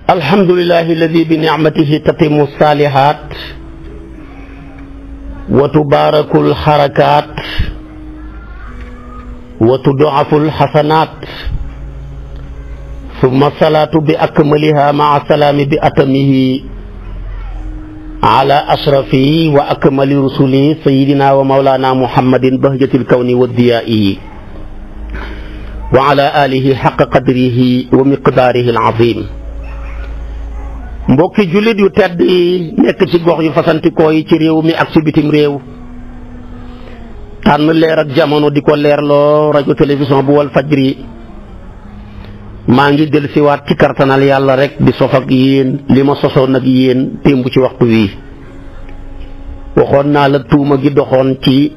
alhamdulillahi alladi bi ni'matihi tatimu salihat wa tubarakul harakat wa tud'aful hasanat thumma salatu bi akmaliha ma'a salami bi atamihi ala ashrafi wa akmali rusuli sayyidina wa mawlana muhammadin bahjatil kawni wa diya'i wa ala alihi haqqa qadrihi wa miqdarihi al-azim. mbokki jullit yu tedd yi nekk ci gox yu fasantikoo yi ci réew mi ak ci bitim réew tànn leer ak jamono di ko leerloo rajo télévision bu wal fajri maa ngi del siwaat ci kartanal yàlla rek di sof ak yéen li ma sosoon ak yéen démb ci waxtu wi waxoon naa la tuuma gi doxoon ci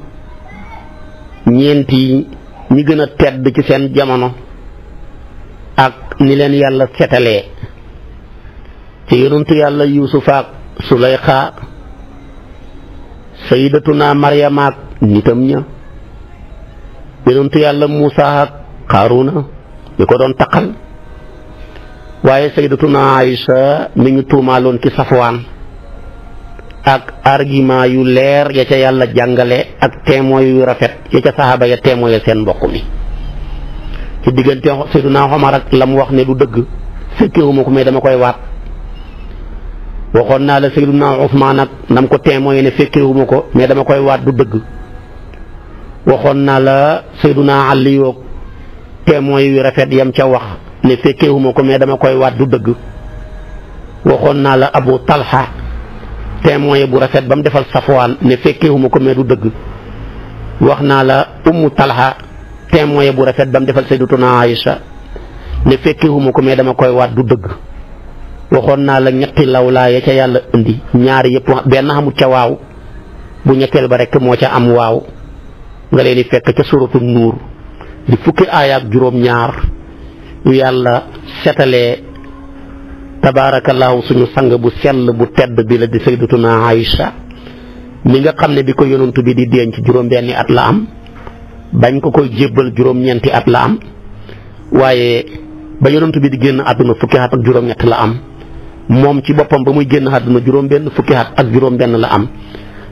ñeenti ñi gën a tedd ci seen jamono ak ni leen yàlla setalee ci yonentu yàlla yuusufa ak sulayxa sayyidatuna maryama ak nitam ña yonentu yàlla muusa ak xaaruna bi ko doon taqal waaye sayyidatuna aïcha mi ñu tuumaaloon ci safwaan ak argument yu leer ya ca yàlla jàngale ak témoin yu rafet ya ca saxaaba ya témoin seen mbokk mi ci diggante sayyiduna Omar ak la mu wax ne du dëgg fekkewuma ko mais dama koy waat waxoon naa la sayyiduna Usmaan ak nam ko témoin ne fekkewuma ko mais dama koy waat du dëgg waxoon naa la sayyiduna Ali yoog témoin yu rafet yam ca wax ne fekkewuma ko mais dama koy waat du dëgg waxoon naa la Abu Talha témoin bu rafet ba mu defal Safwaan ne fekkewuma ko mais du dëgg wax naa la Ummu Talha témoin bu rafet ba mu defal Sayyidatuna Aïcha ne fekkewuma ko mais dama koy waat du dëgg waxoon naa la ñetti lawlaa ya ca yàlla indi ñaari yëpp benn xamut ca waaw bu ñetteel ba rek moo ca am waaw nga leen di fekk ca suratu Nuur di fukki aaya ak juróom-ñaar yu yàlla setalee tabaarakallaahu suñu sang bu sell bu tedd bi la di sayyidatuna Aïcha mi nga xam ne bi ko yonantu bi di denc juróom-benni at la am bañ ko koy jébbal juróom-ñeenti at la am waaye ba yonantu bi di génn àdduna fukki at ak juróom-ñett la am moom ci boppam ba muy génn àdduna juróom-benn fukki at ak juróom-benn la am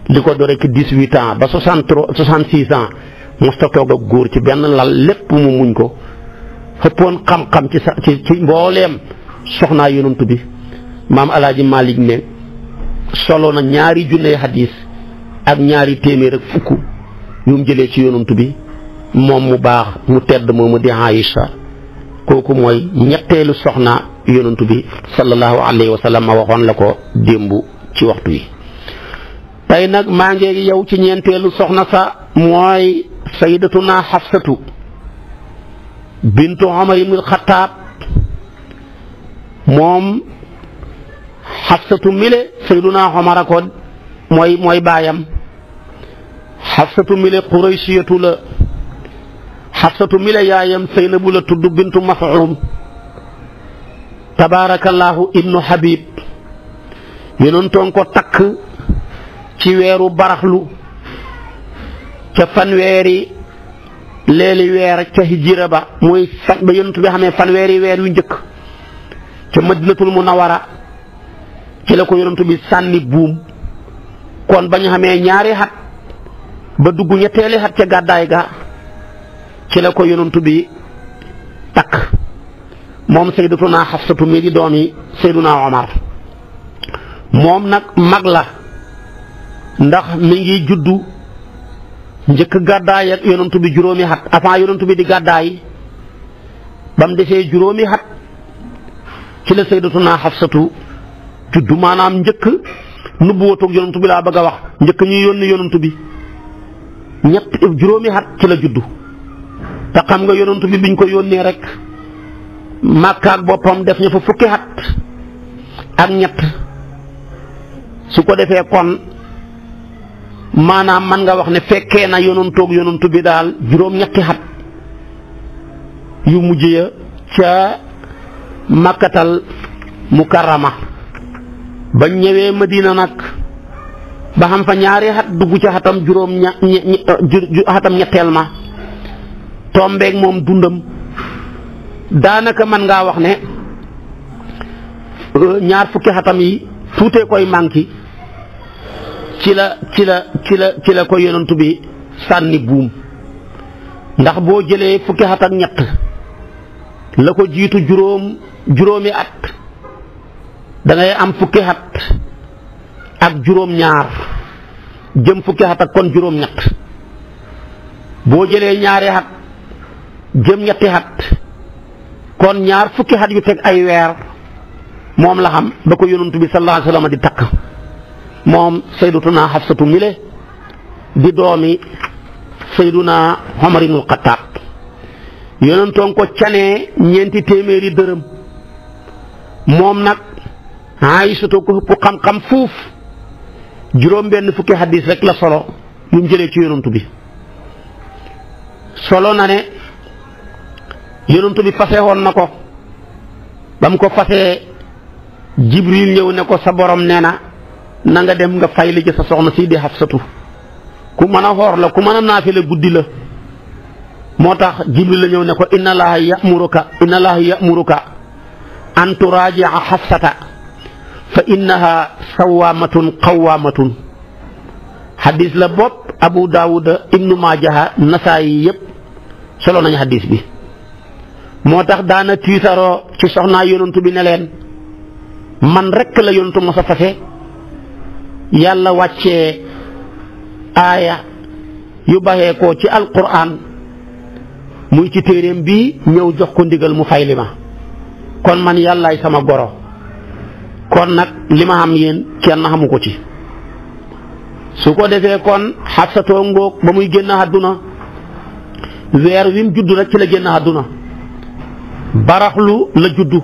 li ko dore ci 18 ans ba 66 ans mosta toog ak góor ci benn lal lépp mu muñ ko xëppoon xam-xam ci mbooleem soxnaa yonantu bi maam alaaji Malik ne solo na 2 junne hadis ak 2 téeméer ak fukk yu mu jëlee ci yonantu bi moom mu baax mu tedd moomu di Aïcha kooku mooy ñetteelu soxna yonantu bi sallallahu alayhi wa sallam ma waxoon la ko démb ci waxtu yi tey nag maa ngi yow ci ñeenteelu soxna sa mooy sayyidatuna Hafsatu bintu Umar ibn al-Khattab moom Hafsatu mile sayyiduna Umar ko mooy baayam Hafsatu mile Quraysiyatu la Hafsatu mile yaayam Saynabu la tudd bintu Mas'um tabarakallahu ibnu Habib yonentoon ko takk ci weeru baraxlu ca fanweeri leeli weer ca hijira ba muy ba yonent bi xamee fanweeri weer yu njëkk ca Madinatul Munawwara ci la ko yonent bi sànni buum kon ba ñu xamee 2 at ba dugg ñetteeli at ca gàddaay ga ci la ko yonent bi takk moom sayyidatuna Hafsatu mi di doomi sayyiduna Omar moom nag mag la ndax mi ngi juddu njëkk gàddaay ak yonent bi juróomi at avant yonent bi di gàddaay ba mu defee juróomi at ci la sayyidatuna Hafsatu juddu maanaam njëkk nubuwatu yonent bi laa bëgg a wax njëkk ñuy yónni yonent bi juróomi at ci la juddu te xam nga yonent bi biñ ko yónnee rek Makka ak boppam def ñu fa fukki at ak ñett su ko defee kon maanaam man nga wax ne fekkee na yonent bi daal juróom-ñetti at yu mujj ya ca Makkatal Mukarrama ba ñëwee Madina nag ba xam fa 2 at dugg ca xatam xatam ñetteel ma tombeeg moom dundam daanaka man ngaa wax ne ñaar fukki xatam yi tuutee koy manqué ci la ko yonantu bi sànni buum ndax boo jëlee fukki xat ak ñett la ko jiitu juróomi at da ngay am fukki xat ak juróom ñaar jëm fukki xat ak kon juróom ñett boo jëlee ñaari xat jëm ñetti xat kon ñaar fukki xat yu teg ay weer moom la xam ba ko yonantu bi sallallahu alayhi wa sallam di takk moom sayyidatuna Xafsatu mile di doomi sayyiduna Umar ibnul Xattaab yonantoon ko canee 400 dërëm moom nag Aysatu ko ëpp xam-xam fuuf juróom benn fukki xadis rek la solo yu mu jëlee ci yonantu bi solo na ne yonantu bi fase woon na ko ba mu ko fasee Jibril ñëw ne ko sa borom nee na nga dem nga fay li ci sa soxna si di Xafsatu ku mën a xoor la ku mën a naafile guddi la moo tax Jibril la ñëw ne ko inna allaha ya'muruka an turaaji'a Xafsata fa innaha sawaamatun qawaamatun xadis la bopp Abu Daawuda Ibnu Maajaha Nasaayi yëpp solo nañu xadis bi moo tax daana tiitaroo ci soxnaa yonantu bi ne leen man rekk la yonantu mos a fase yàlla wàccee aaya yu baxee ko ci alquran muy ci téeréem bi ñëw jox ko ndigal mu fay li ma kon man yàllaay sama goro kon nag li ma xam yéen kenn xamu ko ci su ko defee kon Xafsatoo ngoog ba muy génn àdduna weer wi mu juddu rek ci la génn àdduna baraxlu la juddu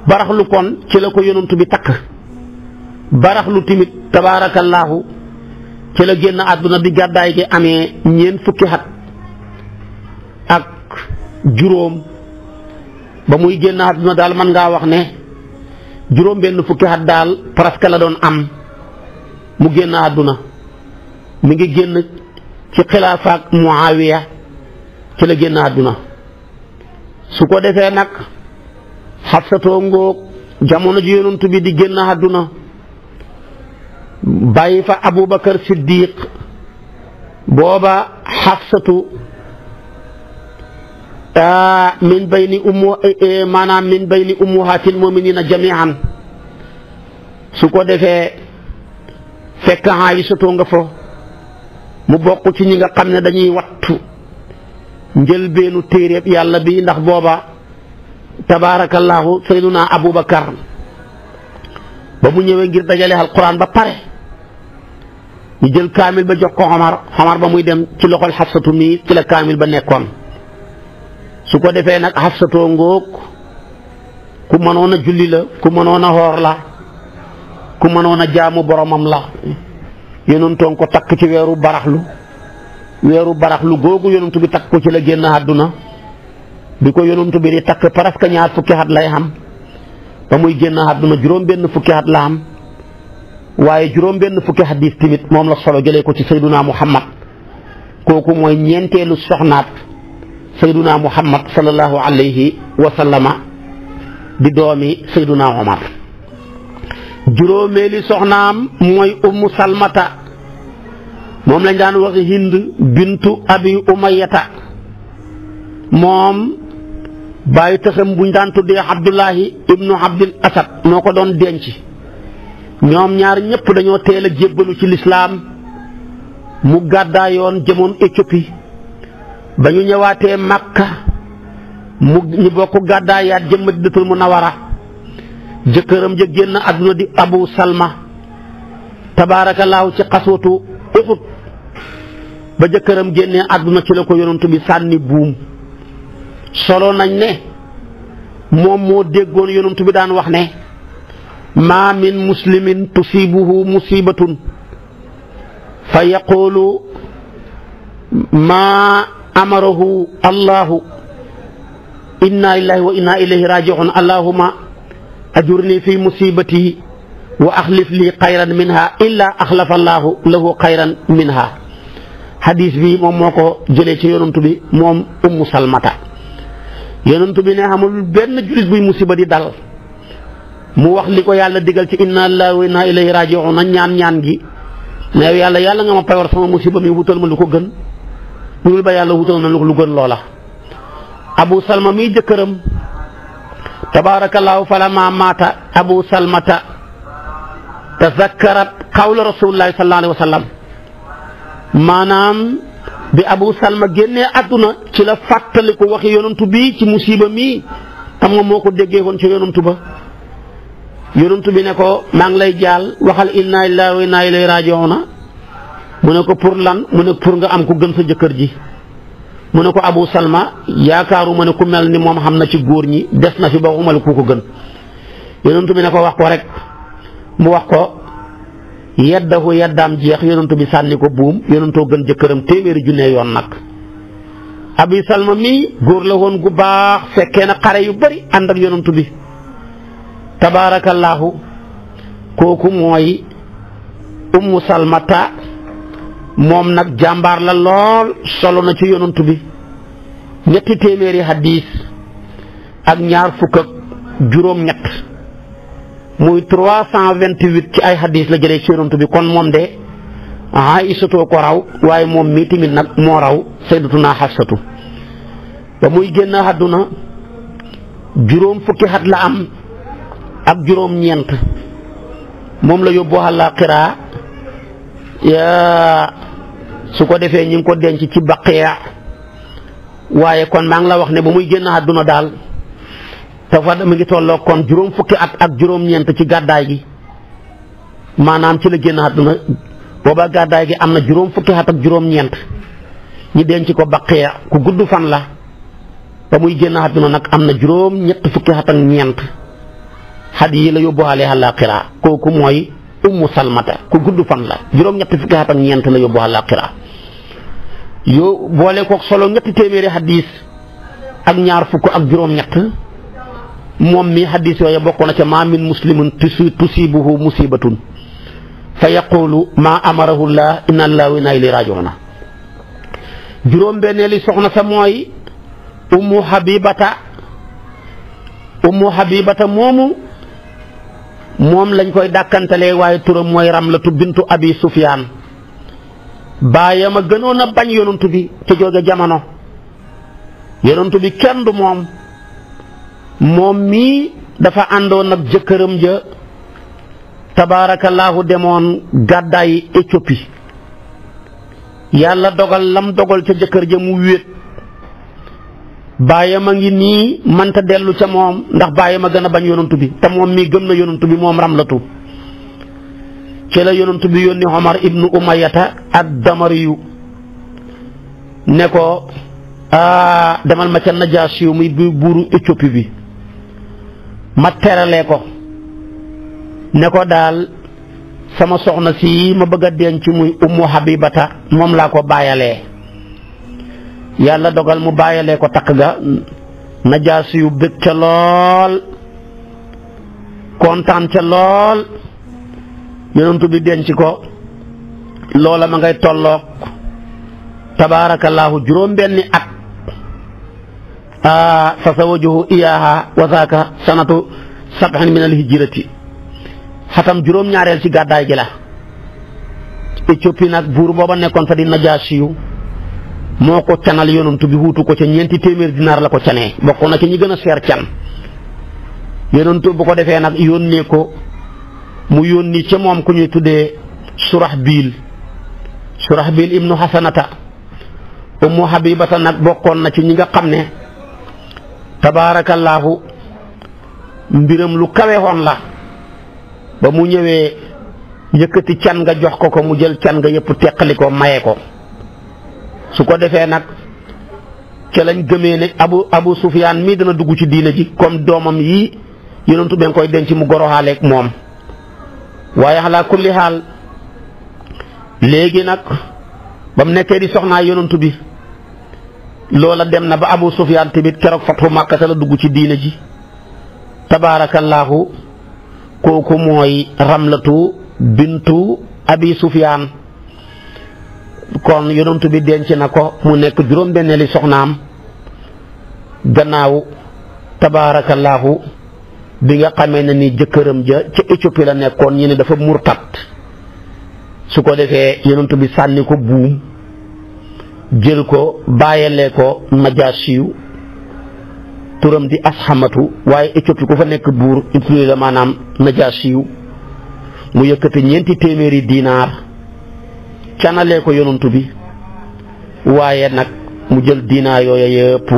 baraxlu kon ci la ko yonantu bi takk baraxlu timit tabaarakallaahu ci la génn àdduna bi gàddaay gi amee 4 fukki xat ak juróom ba muy génn àdduna daal mën ngaa wax ne juróom benn fukki xat daal presque la doon am mu génn àdduna mi ngi génn ci xilaafaak Muawiya ci la génn àdduna su ko defee nag Xafsatoo ngoog jamono ji yonantu bi di génn àdduna bàyyi fa Abubakar Siddiq booba Xafsatu min bayni ummuhaatil mu'miniina jamii'an su ko defee fekk Aysatu nga fa mu bokk ci ñi nga xam ne dañuy wattu njëlbeenu téeréeb yàlla bi ndax booba tabaarakallaahu sayyiduna Abubakar ba mu ñëwee ngir dajale alquran ba pare ñu jël kaamil ba jox ko Omar ba muy dem ci loxol Xafsatu mi ci la kaamil ba nekkoon su ko defee nag Xafsatoo ngoog ku mënoon a julli la ku mënoon a xoor la ku mënoon a jaamu boromam la yonentoon ko takk ci weeru baraxlu googu yonentu bi takk ko ci la génn àdduna bi ko yonentu bi di takk presque 2 fukki xat lay xam ba muy génn àdduna juróom benn fukki xat la am waaye juróom benn fukki xadis tamit moom la solo jëlee ko ci sayduna Muhammad kooku mooy ñeenteelu soxnaat sayduna Muhammad sallallahu alayhi wa sallama di doomi sayduna Omar juróomeeli soxnaam mooy Ummu Salmata moom lañ daan waxi Hind bintu Abi Umayyata moom bàyyi taxam buñ daan tuddee Abdullahi ibnu Abdul Asad moo ko doon denc ñoom ñaar ñëpp dañoo teel a jébbalu ci lislaam mu gàddaayoon jëmoon Éthiopie ba ñu ñëwaatee Makka ñu bokk gàddaayaat jëm Madinatul Munawwara jëkkëram ja génn àdduna di Abu Salma tabaarakallaahu ci xaswatu Uhud ba jëkkëram génnee àdduna ci la ko yonent bi sànni buum solo nañ ne moom moo déggoon yonent bi daan wax ne maa min muslimin tusibuhu musibatun fa yaqulu maa amarahu allahu inna lillahi wa inna ilayhi raji'un allahumma ajurni fi musibati wa axlif li xayran minha illa axlafa allahu lahu xayran minha hadis bi moom moo ko jëlee ci yonantu bi moom Ummu Salmata yonent bi ne xamul benn jullit buy musiba di dal mu wax li ko yàlla digal ci inna lillahi wa inna ilayhi raji'un ñaan gi ne yàlla nga ma payor sama musiba mi wutal ma lu ko gën lu ba yàlla wutal na lu gën loola. Abu Salma mi jëkkëram tabaarakallaahu falammaa maata Abu Salmata tazakkarat qawla rasulillahi sallallahu alayhi wa sallam maanaam bi Abu Salma génnee àdduna ci la fàttaliku waxi yonantu bi ci musiba mi xam nga moo ko déggee woon ci yonantu ba. yonantu bi ne ko maa ngi lay jaal waxal inna lillahi wa inna ilayhi raaji'uun mu ne ko pour lan mu ne pour nga am ku gën sa jëkkër ji. mu ne ko Abu Salma yaakaaruma ne ku mel ni moom xam na ci góor ñi des na fi ba waxuma la ku ko gën. yonantu bi ne ko wax ko rek mu wax ko yeddaam jeex yonantu bi sànni ko buum yonantoo gën jëkkëram téeméeri junne yoon nag. Abi Salma mii góor la woon gu baax fekkee na xare yu bari ànd ak yonantu bi tabaarakallaahu kooku mooy Ummu Salmata moom nag jàmbaar la lool solo na ci yonantu bi 300 hadis ak ñaar fukk ak juróom-ñett muy 328 ci ay hadis la jëlee ci yonantu bi kon moom de Aysatu ko raw waaye moom mii tamit nag moo raw Sayyidatuna Hafsatu ba muy génn àdduna juróom fukki at la am ak juróom-ñeent moom la yóbbu àllaaxira su ko defee ñu ngi ko denc ci Baqiya waaye kon maa ngi la wax ne ba muy génn àdduna daal dafa mu ngi tolloo kon juróom fukki at ak juróom-ñeent ci gàddaay gi maanaam ci la génn àdduna booba gàddaay gi am na juróom fukki at ak juróom-ñeent ñi denc ko Baqiya ku gudd fan la ba muy génn àdduna nag am na juróom-ñett fukki at ak ñeent xat yi la yóbbuwaale àllaaxira kooku mooy Ummu Salmata ku gudd fan la juróom-ñett fukki at ak ñeent la yóbbu àllaaxira yow boole kook solo 300 hadis ak ñaar fukk ak juróom-ñett moom mi hadis yooyu bokk na ca maa min muslimin tusibuhu musibatun fa yaqulu maa amarahu llah inna lillahi wa inna ilayhi raaji'uun juróom-benneeli soxna sa mooy Ummu Habibata moomu moom lañ koy dàkkantalee waaye turam mooy Ramlatu bintu Abi Sufyaan baayam a gënoon a bañ yonantu bi te jooge jamono yonantu bi kenn du moom mii dafa àndoon ak jëkkëram ja tabaarakallaahu demoon gàddaay Éthiopie yàlla dogal lam dogal ca jëkkër ja mu wéet baayam a ngi nii mënta dellu ca moom ndax baayam a gën a bañ yonantu bi te moom mii gëm na yonantu bi moom Ramlatu ci la yonantu bi yónni Omar ibnu Umayata ad-Damariyu ne ko demal ma ca Najaasi muy buuru Éthiopie bi ma teralee ko ne ko daal sama soxna si ma bëgg a denc muy Ummu Habibata moom laa ko bàyyalee yàlla dogal mu bàyyalee ko takk ga Najaasi yu bëgg ca lool kontaan ca lool yonantu bi denc ko loola ma ngay tolloog tabaarakallaahu juróom-benni at fa zawajahu iyaaha wa zaaka sanatu 7 min al-hijrati xatam juróom-ñaareel ci gàddaay gi la Éthiopie nag buur booba nekkoon fa di Najaasi yu moo ko canal yonantu bi wuutu ko ca 200 dinaar la ko canee bokk na ci ñi gën a seer can yonantu bu ko defee nag yónnee ko mu yónni ca moom ku ñuy tuddee Surahbil ibnu Hasanata Ummu Habibata nag bokkoon na ci ñi nga xam ne tabaarakallaahu mbiram lu kawe woon la ba mu ñëwee yëkkati can nga jox ko mu jël can nga yëpp teqali ko maye ko su ko defee nag ca lañ gëmee ne Abu Sufyaan mii dana dugg ci diina ji comme doomam yi yonantu ben koy denc mu goroxaaleeg moom waaye ala kulli xaal léegi nag ba mu nekkee di soxnaa yonantu bi loola dem na ba Abu Sufyaan tamit keroog fatxu Makka la dugg ci diina ji tabaarakallaahu kooku mooy Ramlatu bintu Abi Sufyaan kon yonantu bi denc na ko mu nekk juróom-benneeli soxnaam gannaaw tabaarakallaahu bi nga xamee ne ni jëkkëram ja ca Éthiopie la nekkoon ñu ne dafa murtat su ko defee yonent bi sànni ko buum jël ko bàyyelee ko Najaasiyu turam di Asxamatu waaye Éthiopie ku fa nekk buur il la maanaam Najaasiyu mu yëkkati 400 dinaar canalee ko yonent bi waaye nag mu jël dinaar yooya yëpp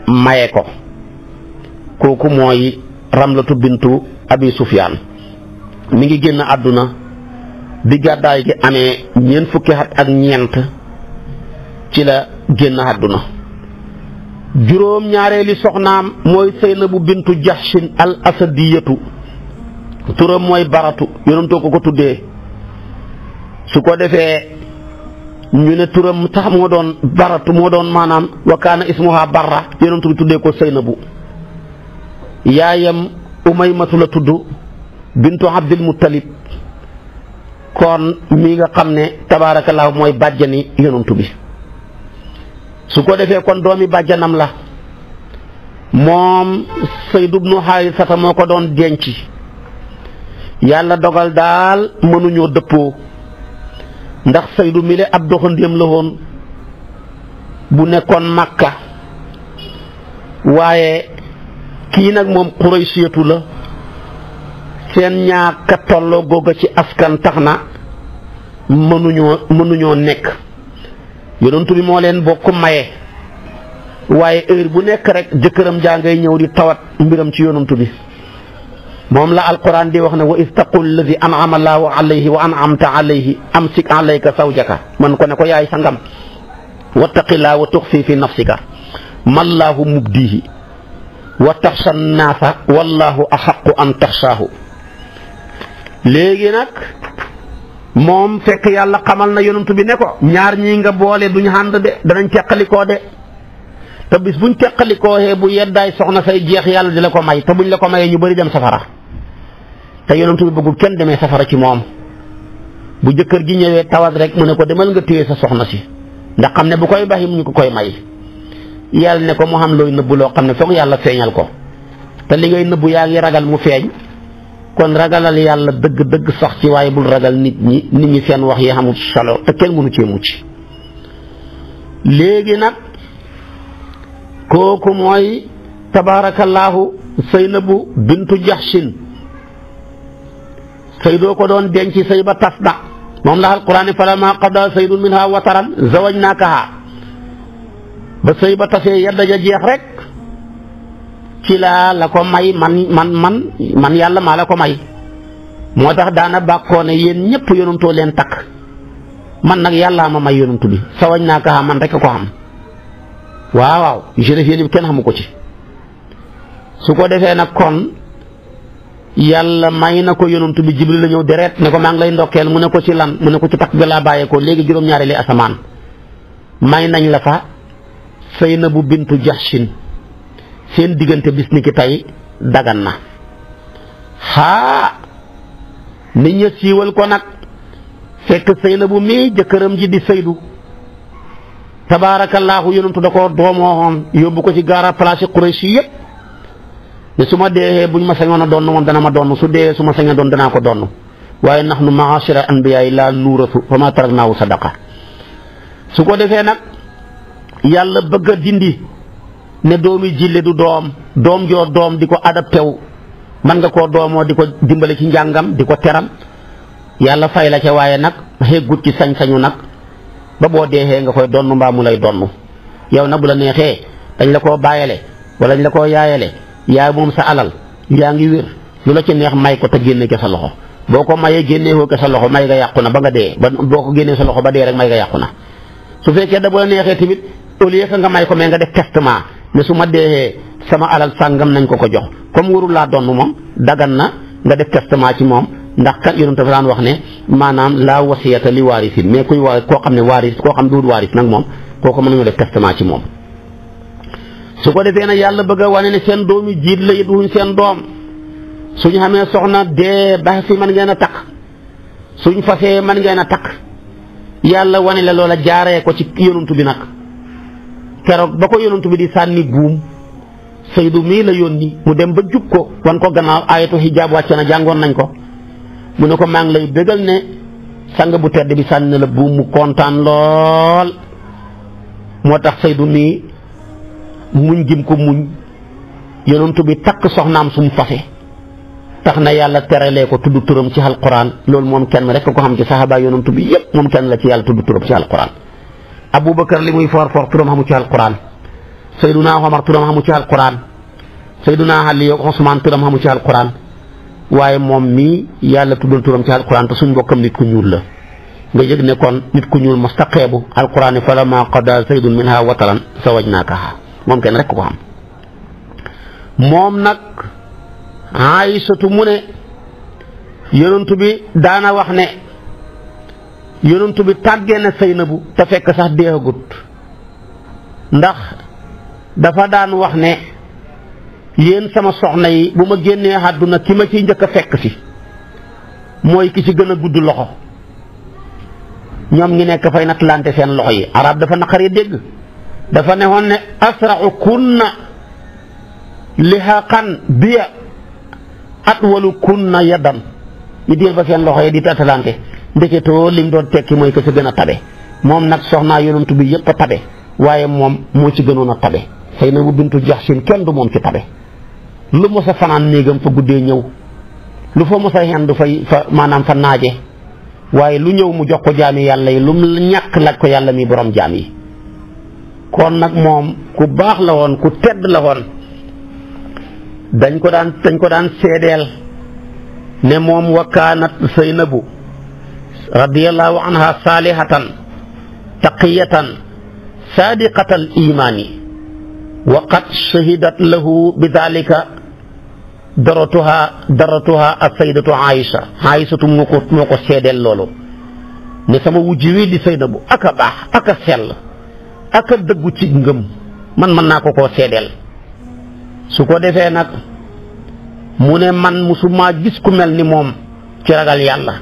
maye ko kooku mooy Ramlatu bintu Abi Sufyaan mi ngi génn àdduna bi gàddaay gi amee 4 fukki at ak ñeent ci la génn àdduna juróom ñaareeli soxnaam mooy Saynabu bintu Jahshin al Asadiyatu turam mooy Baratu yonentoo ko tuddee su ko defee ñu ne turam tax moo doon Baratu moo doon maanaam wa kaana ismuha Barra yonentu bi tuddee ko Saynabu yaayam Umaymatu la tudd bintu Abdul Muttalib kon mi nga xam ne tabaarakallaahu mooy bàjjani yonentu bi su ko defee kon doomi bàjjanam la moom Sayd ibnu Haarisata moo ko doon denc yàlla dogal daal mënuñoo dëppoo ndax Saydu mile ab doxandéem la woon bu nekkoon Makka waaye kii nag moom Quraysiyatu la seen ñaaka tolloo googa ci askan tax na mënuñoo nekk yonent bi moo leen bokk maye waaye heure bu nekk rek jëkkëram jaa ngay ñëw di tawat mbiram ci yonent bi moom la alquran di wax ne wa istaqul alladi an'ama allahu alayhi wa an'amta alayhi amsik alayka zawjaka man ko ne ko yaay sangam wattaqillaa wa tuxfi fi nafsika mallaahu mubdihi wa taxsha nnaasa wallaahu axaqu an taxshaahu léegi nag moom fekk yàlla xamal na yonent bi ne ko ñaar ñii nga boole duñ ànd de danañ teqalikoo de te bis buñ teqalikoo bu yeddaay soxna say jeex yàlla di la ko may te buñ la ko mayee ñu bari dem safara te yonent bi bëggul kenn demee safara ci moom bu jëkkër ji ñëwee tawat rek mu ne ko demal nga téye sa soxna si ndax xam ne bu koy baxi mu ñu ko koy may yàlla ne ko mu xam looy nëbbu loo xam ne foog yàlla feeñal ko te li ngay nëbbu yaa ngi ragal mu feeñ kon ragalal yàlla dëgg-dëgg sax ci waaye bul ragal nit ñi seen wax yi xamul solo te kenn mënu cee mucc léegi nag kooku mooy tabaarakallaahu Saynabu bintu Jahshin Saydoo ko doon denc sëy ba tas na moom la alquraan falammaa qadaa Saydun minhaa wataran zawajnaakahaa ba sëy ba tasee yadda ja jeex rek ci la ko may man yàlla maa la ko may moo tax daana bàkkoo ne yéen ñëpp yonantoo leen takk man nag yàllaa ma may yonantu bi zawajnaakahaa man rek a ko xam waaw jërëjëf yéen kenn xamu ko ci su ko defee nag kon yàlla may na ko yonantu bi Jibril la ñëw deret ne ko maa ngi lay ndokkeel mu ne ko ci lan mu ne ko ci takk ga laa bàyyeekoo léegi juróom-ñaareeli asamaan may nañ la fa Saynabu bintu Jahshin seen diggante bis ni ki tey dagan na nit ña siiwal ko nag fekk Saynabu mii jëkkëram ji di Saydu tabaarakallaahu yonantu da ko doomoo yóbbu ko ci gaara place Quraysh yëpp ne su ma dee buñ ma sañoon a donn moom dana ma donn su dee su ma sañoon doon danaa ko donn waaye nahnu ma'ashira anbiyaa laa nuurasu fa maa taraknaahu sadaqa su ko defee nag yàlla bëgg a dindi ne doomi jille du doom joo doom di ko adapté wu man nga koo doomoo di ko dimbale ci njàngam di ko teral yàlla fay la ca waaye nag xeggut ci sañ-sañu nag ba boo deexee nga koy donn mbaa mu lay donn yow nag bu la neexee dañ la koo bàyyale wala dañ la koo yaayale yaay moom sa alal yaa ngi wér lu la ci neex may ko te génne ko sa loxo boo ko mayee génnee ko sa loxo may nga yàqu na ba nga dee ba boo ko génnee sa loxo ba dee rek may nga yàqu na su fekkee da bu la neexee tamit au lieu que nga may ko mais nga def testament ne su ma dee sama alal sàngam nañ ko jox comme warul laa donn moom dagan na nga def testament ci moom ndax kat yonent dafa daan wax ne maanaam laa wasiyata li waarisin mais kuy wax koo xam ne waaris koo xam duul waaris nag moom kooku mën nañoo def testament ci moom su ko defee nag yàlla bëgg a wane ne seen doomi jiit la it wuñ seen doom suñu xamee soxna dee ba fi mën ngeen a takk suñ fasee mën ngeen a takk yàlla wane la loola jaaree ko ci yonantu bi nag keroog ba ko yonantu bi di sànni buum Saydu mii la yónni mu dem ba jub ko wan ko gannaaw ayatu hijaab wàcce na jàngoon nañ ko mu ne ko maa ngi lay bégal ne sang bu tedd bi sànni na la buum mu kontaan lool moo tax Saydu mii muñ gim ko muñ yonent bi takk soxnaam sum fase tax na yàlla teralee ko tudd turam ci alquran loolu moom kenn rek ko xam ci saxaaba yonent bi yépp moom kenn la ci yàlla tudd turam ci alquran Abubakar li muy for turam xamu ci alquran Sayyiduna Omar turam xamu ci alquran Sayyiduna Ali ak Usmaan turam xamu ci alquran waaye moom mii yàlla tuddal turam ci alquran te suñ mbokkam nit ku ñuul la nga yëg ne kon nit ku ñuul mustaqeebu alquran yi falammaa qadaa Zaydun minhaa wataran zawwajnaakahaa moom kenn rek ko xam moom nag Aysatu mu ne yonent bi daana wax ne yonent bi tàggee na Saynabu te fekk sax deeagut ndax dafa daan wax ne yéen sama soxna yi bu ma génnee àdduna ki ma ciy njëkk a fekk si mooy ki ci gën a gudd loxo ñoom ngi nekk fay nattalante seen loxo yi arab dafa naqaree dégg dafa ne woon ne asra'u kunna lihaqan biya atwalu kunna yadan ñu diir ba seen loxo yi di tattalante ndeketoo lim doon tekki mooy ko ci gën a tabe moom nag soxnaa yonent bi yëpp a tabe waaye moom moo ci gënoon a tabe Saynabu bintu Jaxsin kenn du moom ci tabe lu mos a fanaan néegam fa guddee ñëw lu fa mos a yendu fa maanaam fa naaje waaye lu ñëw mu jox ko jaami yàlla yi lu mu ñàkk laaj ko yàlla mi borom jaam yi kon nag moom ku baax la woon ku tedd la woon dañ ko daan seedeel ne moom wa kaanat Saynabu radiyallahu anha saalihatan taqiyatan saadiqatal imaani wa qad shahidat lahu bi daalika daratuha as-sayyidatu Aysatu moo ko seedeel loolu ne sama wujj wi di Saynabu ak a baax ak a sell ak a dëggu ci ngëm man mën naa ko koo seedeel su ko defee nag mu ne man musumaa gis ku mel ni moom ci ragal yàlla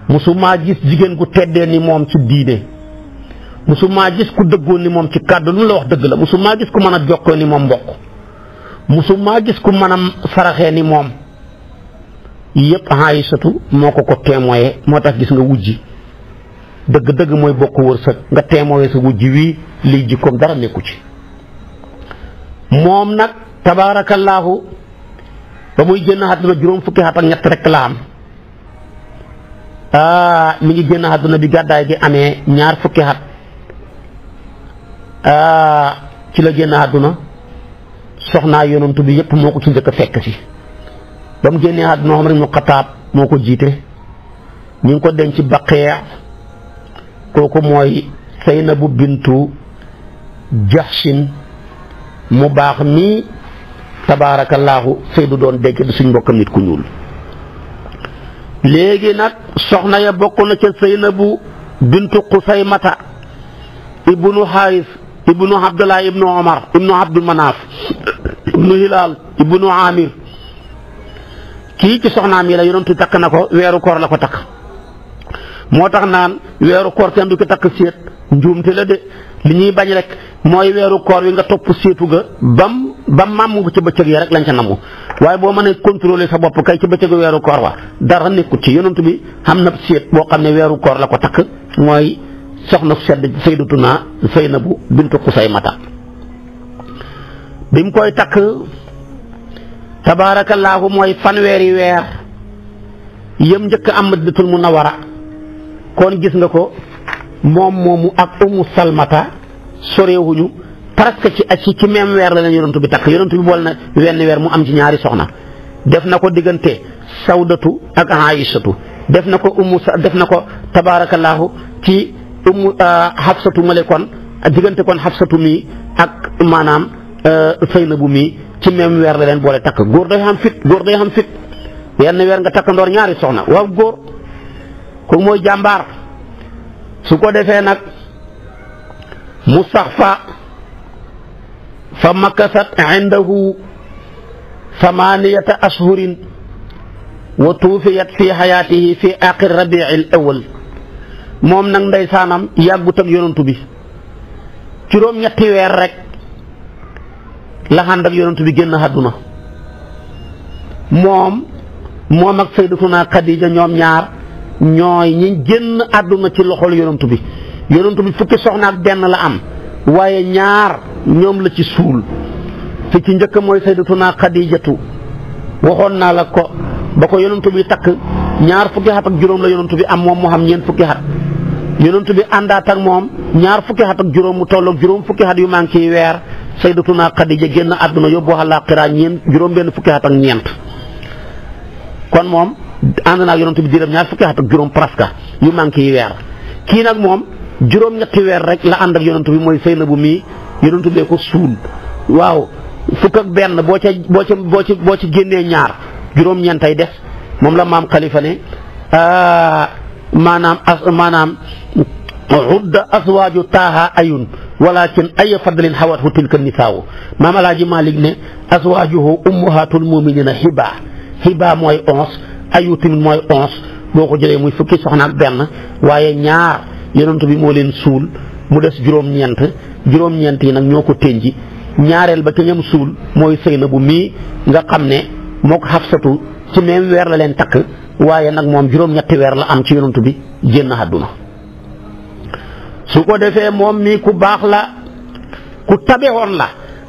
musumaa gis jigéen gu teddee ni moom ci diine musumaa gis ku dëggoon ni moom ci kàddu lu la wax dëgg la musumaa gis ku mën a jokkoo ni moom mbokk musumaa gis ku mën a saraxee ni moom yépp Aysatu moo ko témoigné moo tax gis nga wujji dëgg-dëgg mooy bokk wërsëg nga témoigné sa wujji wii lii jikkoom dara nekku ci moom nag tabaarakallaahu ba muy génn àdduna juróom fukki at ak ñett rek la am mi ngi génn àdduna bi gàddaay gi amee ñaar fukki at ci la génn àdduna soxnaa yonantu bi yépp moo ko ci njëkk a fekk si ba mu génnee àdduna Umar ibn Xattaab moo ko jiite ñu ngi ko denc Baqee kooku mooy Saynabu bintu Jaxsin mu baax mi tabaarakallaahu Saydu doon dégg di suñ mbokkam nit ku ñuul léegi nag soxna ya bokk na ca Saynabu bintu Xusaymata ibnu Xaaris ibnu Abdullah ibnu Omar ibnu Abdul Manaaf ibnu Hilaal ibnu Amir kii ci soxnaam yi la yonentu takk na ko weeru koor la ko takk moo tax naan weeru koor kenn du ko takk séet njuumte la de li ñuy bañ rek mooy weeru koor wi nga topp séetu ga bam màmm ci bëccëg yi rek lañ ca namu waaye boo mënee contrôler sa bopp kay ci bëccëgu weeru koor wa dara nekkut ci yonent bi xam na séet boo xam ne weeru koor la ko takk mooy soxna sedd Sayyidatuna Saynabu bintu Xusaymata bi mu koy takk tabaarakallaahu mooy fanweeri weer yëm njëkk am Madinatul Munawwara kon gis nga ko moom moomu ak Ummu Salmata sorewuñu presque ci même weer la leen yonent bi takk yonent bi bool na wenn weer mu am ci ñaari soxna def na ko diggante Sawdatu ak Aysatu def na ko tabaarakallaahu ci Xafsatu male kon diggante kon Xafsatu mi ak maanaam Saynabu mi ci même weer la leen boole takk góor day xam fit wenn weer nga takk ndoor ñaari soxna waaw góor ko mooy jàmbaar su ko defee nag mu sax fa makasat indahu thamaniyata ashhurin wa tuufiyat fi xayaatihi fi aaxir rabiil awal moom nag ndeysaanam yàggut ak yonantu bi juróom-ñetti weer rek la ànd ak yonent bi génn àdduna moom ak sayyidatuna Xadija ñoom ñaar ñooy ñi génn àdduna ci loxol yonent bi fukki soxna ak benn la am waaye ñaar ñoom la ci suul fi ci njëkk mooy sayyidatuna Xadijatu waxoon naa la ko ba ko yonent bi takk ñaar fukki at ak juróom la yonent bi am moom moo xam ñeent fukki at yonent bi àndaat ak moom ñaar fukki at ak juróom mu tolloog juróom fukki at yu manqué yi weer sayyidatuna Xadija génn àdduna yóbbu àllaaxira juróom benn fukki at ak ñeent kon moom ànd naa ak yonent bi diiram ñaar fukki at ak juróom presque yu manqué yi weer kii nag moom juróom-ñetti weer rek la ànd ak yonent bi mooy Saynabu mii yonent bee ko suul waaw fukk ak benn boo ci génnee ñaar juróom-ñeentay des moom la maam Khalifa ne maanaam udda aswaaju taaha ayun walakin ay fadlin xawathu tilka nisaawu maam Alaaji Malik ne aswaajuhu ummahatul muminina xiba mooy 11 ayu tamit mooy 11 boo ko jëlee muy fukki soxna ak benn waaye ñaar yonent bi moo leen suul mu des juróom-ñeent yi nag ñoo ko tënji ñaareel ba ca ñam suul mooy Saynabu mii nga xam ne mook Xafsatu ci même weer la leen takk waaye nag moom juróom-ñetti weer la am ci yonent bi génn àdduna su ko defee moom mii ku baax la ku tabewoon la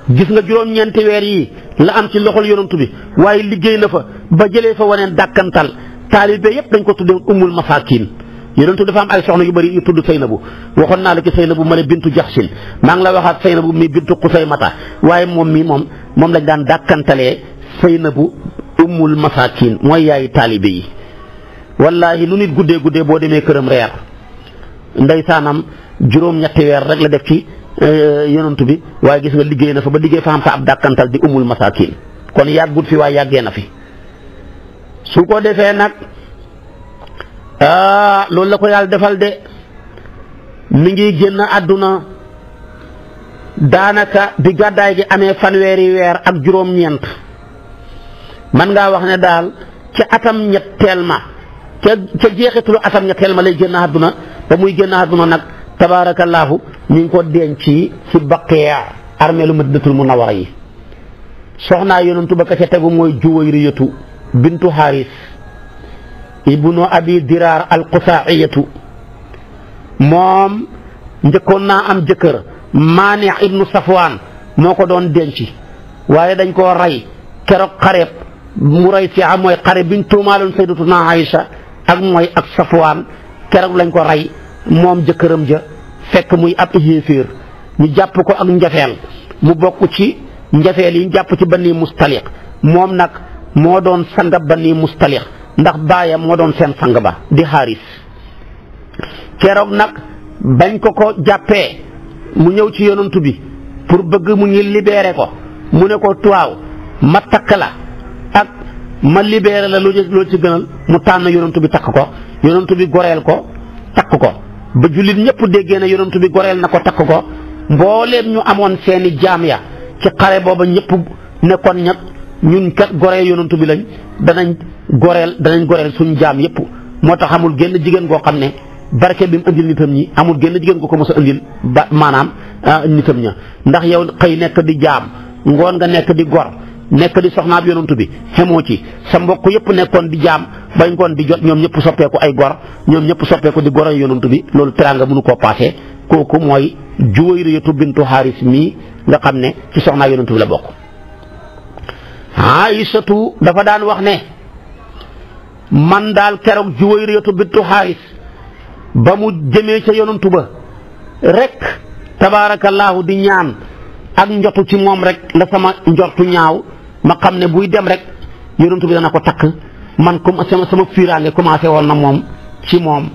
gis nga juróom-ñeenti weer yi la am ci loxol yonent bi waaye liggéey na fa ba jëlee fa waneen dàkkantal taalibe yépp dañ ko tuddee ummul masaakin yonent dafa am ay soxna yu bari yu tudd Saynabu waxoon naa la ci Saynabu ma ne bintu Jaxsin maa ngi la waxaat Saynabu mi bintu Xusaymata waaye moom lañ daan dàkkantalee Saynabu ummul masaakin mooy yaayu taalibe yi wallaahi lu nit guddee boo demee këram reer ndeysaanam juróom-ñetti weer rek la def ci yonent bi waaye gis nga liggéey na fa ba liggéey fa am fa ab dàkkantal di ummul masaakin kon yàggut fi waaye yàggee na fi su ko defee nag loolu la ko yàlla defal de mi ngi génn àdduna daanaka bi gàddaay gi amee fanweeri weer ak juróom-ñeent man ngaa wax ne daal ca atam ñetteel ma ca jeexitalu atam ñetteel ma lay génn àdduna ba muy génn àdduna nag tabaarakallaahu ñu ngi ko denc ci Baqiya armeelu Madinatul Munawwara yi soxnaa yonentu ba ka ca tegu mooy Juwayriyatu bintu Haris ibnu Abi Diraar al-Qusaa'iyatu moom njëkkoon naa am jëkkër Maani ibnu Safwaan moo ko doon denc waaye dañ koo rey keroog xareeb mu rey si mooy xare biñ tuumaaloon sayyidatuna Aïcha ak Safwaan keroog lañ ko rey moom jëkkëram ja fekk muy ab yéeféer ñu jàpp ko ak njafeel mu bokk ci njafeel yi ñu jàpp ci Bani Mustaliq moom nag moo doon sanga Bani Mustaliq ndax baayam moo doon seen sang ba di Xaaris keroog nag bañ ko jàppee mu ñëw ci yonantu bi pour bëgg mu ñu libéré ko mu ne ko waaw ma takk la ak ma libéré la loo ci gënal mu tànn yonantu bi takk ko yonantu bi goreel ko takk ko ba jullit ñëpp déggee na yonantu bi goreel na ko takk ko mbooleem ñu amoon seeni jaam ya ci xare booba ñëpp nekkoon ñag ñun kat goree yonantu bi lañ danañ goreel suñ jaam yëpp moo tax amul génn jigéen goo xam ne barke bi mu indil nitam ñi amul génn jigéen goo ko mos a indil ba maanaam nitam ña ndax yow xëy nekk di jaam ngoon nga nekk di gor nekk di soxnaab yonantu bi xemoo ci sa mbokk yëpp nekkoon di jaam ba ngoon di jot ñoom ñëpp soppeeku ay gor ñoom ñëpp soppeeku di goro yonantu bi loolu teraanga mënu koo paase kooku mooy Juwayriyatu bintu Haris mii nga xam ne ci soxnaa yonantu bi la bokk. Aïsatu dafa daan wax ne man daal keroog Juwayriyatu bintu Haris ba mu jëmee ca yonantu ba rek tabaarakallaahu di ñaan ak njotu ci moom rek la sama njortu ñaaw ma xam ne buy dem rek yonantu bi dana ko takk man comme sama fiiraange commencé woon na moom ci moom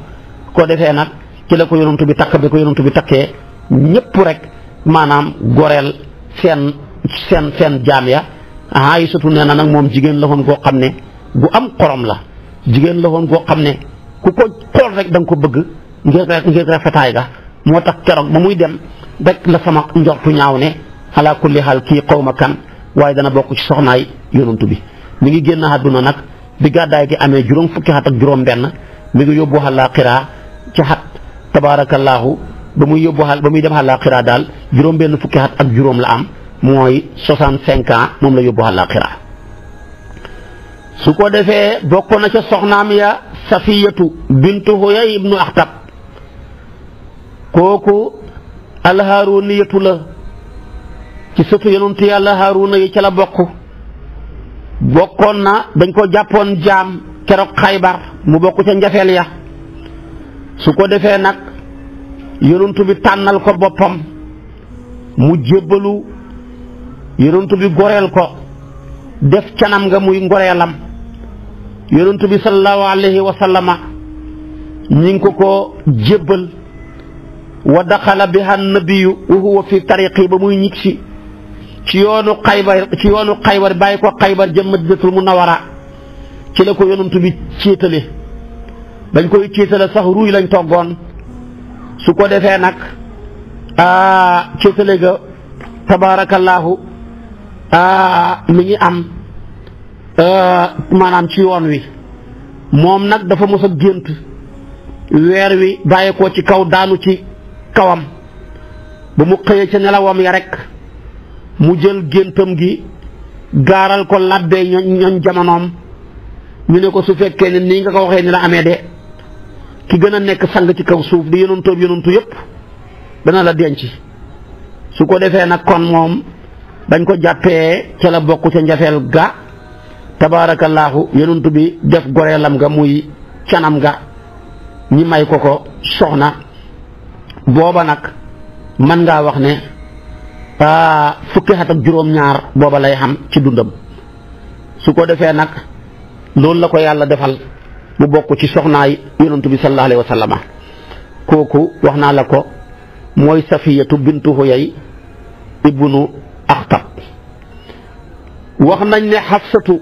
ko defee nag ci la ko yonantu bi takk bi ko yonantu bi takkee ñëpp rek maanaam goreel seen jaam ya Aïsatu nee na nag moom jigéen la woon koo xam ne gu am xorom la jigéen la woon koo xam ne ku ko xool rek da nga ko bëgg ngir rafetaay ga moo tax keroog ba muy dem rek la sama njortu ñaaw ne ala kulli xaal kii xawma kan waaye dana bokk ci soxnaay yonantu bi mi ngi génn àdduna nag bi gàddaay gi amee juróom fukki xat ak juróom benn mi ngi yóbbu àllaaxira ci xat tabaarakallaahu ba muy dem àllaaxira daal juróom benn fukki xat ak juróom la am mooy 65 ans moom la yóbbu àllaaxira su ko defee bokk na ca soxnaam ya Safiyatu bintu Huyay ibnu Axtab kooku alhaaruniyatu la ci sëtu yonentu yàlla Haaruna yi ca la bokkoon na dañ ko jàppoon jaam keroog Xaybar mu bokk ca njafeel ya su ko defee nag yonentu bi tànnal ko boppam mu jébbalu yonentu bi goreel ko def canam nga muy ngoreelam yonentu bi sallallahu alayhi wa sallama ñi ngi ko jébbal wa daxala biha nabiyu wa huwa fi tariqi ba muy ñiggsi ci yoonu Xaybar bàyyi ko Xaybar jëm Madinatul Munawwara ci la ko yonentu bi céetale bañ koy céetale sax ruuy lañ toggoon su ko defee nag céetale ga tabaarakallaahu mi ngi am maanaam ci yoon wi moom nag dafa mos a gént weer wi bàyyi ko ci kaw daanu ci kawam ba mu xëyee ca nelawam ya rek mu jël géntam gi gaaral ko labbee ñoñ jamonoom ñu ne ko su fekkee ne nii nga ko waxee ni la amee de ki gën a nekk sang ci kaw suuf di yonantu yépp dana la denc su ko defee nag kon moom bañ ko jàppee ca la bokk ca njafeel ga tabaarakallaahu yonantu bi def goreelam ga muy canam ga ñi may ko soxna booba nag mën ngaa wax ne fukki at ak juróom-ñaar booba lay xam ci dundam su ko defee nag loolu la ko yàlla defal mu bokk ci soxnaay yonantu bi sallallahu alayhi wa sallama kooku wax naa la ko mooy Safiyatu bintu Huyay ibnu Axtab wax nañ ne Xafsatu